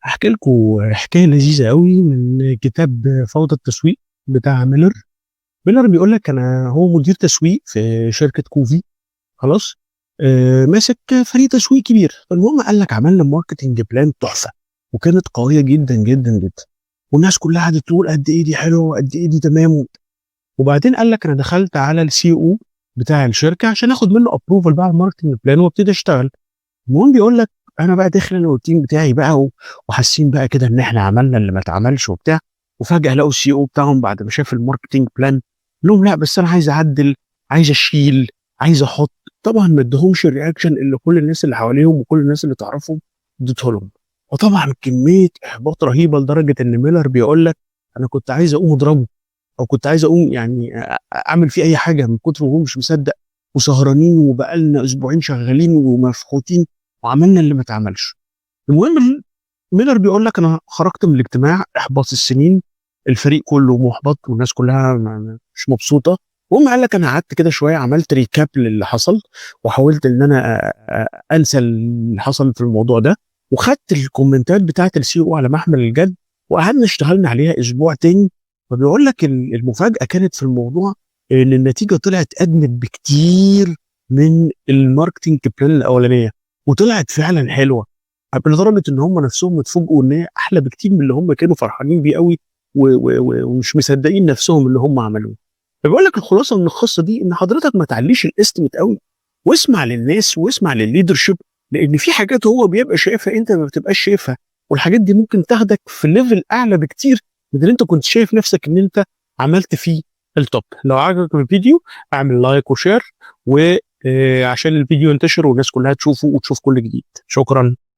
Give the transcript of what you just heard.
هاحكي لكم حكاية لذيذة أوي من كتاب فوضى التسويق بتاع ميلر. ميلر بيقول لك هو مدير تسويق في شركة كوفي. خلاص. ماسك فريق تسويق كبير، فالمهم قال لك عملنا marketing plan تحفة، وكانت قوية جدًا، جدًا، جدًا، والناس كلها قعدت تقول قد إيه دي حلوة وقد إيه دي تمام. وبعدين قال لك أنا دخلت على الCEO بتاع الشركة عشان آخد منه approval بقى على الmarketing plan وابتدي أشتغل. المهم بيقول لك أنا بقى داخل أنا والteam بتاعي بقى وحاسين بقى كده إن إحنا عملنا اللي ما اتعملش وبتاع، وفجأة لقوا الCEO بتاعهم بعد ما شاف الmarketing plan قال لهم: "لأ بس أنا عايز أعدّل، عايز أشيل، عايز أحُط." طبعًا ما ادّاهمش الreaction اللي كل الناس اللي حواليهم وكل الناس اللي تعرفهم ادّته لهم، وطبعًا كمية إحباط رهيبة لدرجة إن ميلر بيقول لك أنا كنت عايز أقوم أضربه، أو كنت عايز أقوم يعني أعمل فيه أي حاجة من كتر وهو مش مصدّق، وسهرانين وبقى لنا أسبوعين شغالين ومفحوطين وعملنا اللي ما اتعملش. المهم ميلر بيقول لك أنا خرجت من الاجتماع إحباط السنين، الفريق كله مُحبَط والناس كلها مش مبسوطة. المهم قال لك أنا قعدت كده شوية عملت recap للي حصل، وحاولت إن أنا أنسى اللي حصل في الموضوع ده، وخدت الكومنتات بتاعة الCEO على محمل الجد، وقعدنا اشتغلنا عليها أسبوع تاني. فبيقول لك المفاجأة كانت في الموضوع إن النتيجة طلعت أجمد بكتير من الmarketing plan الأولانية، وطلعت فعلًا حلوة. لدرجة إن هم نفسهم اتفاجئوا إن هي أحلى بكتير من اللي هم كانوا فرحانين بيه أوي، ومش مصدقين نفسهم اللي هم عملوه. فبيقول لك الخلاصة من القصة دي إن حضرتك ما تعلّيش الestimate أوي، واسمع للناس واسمع للleadership، لإن في حاجات هو بيبقى شايفها أنت ما بتبقاش شايفها، والحاجات دي ممكن تاخدك في level أعلى بكتير من اللي أنت كنت شايف نفسك إن أنت عملت فيه الtop. لو عجبك الفيديو اعمل لايك وشير، و عشان الفيديو ينتشر والناس كلها تشوفه وتشوف كل جديد. شكرًا.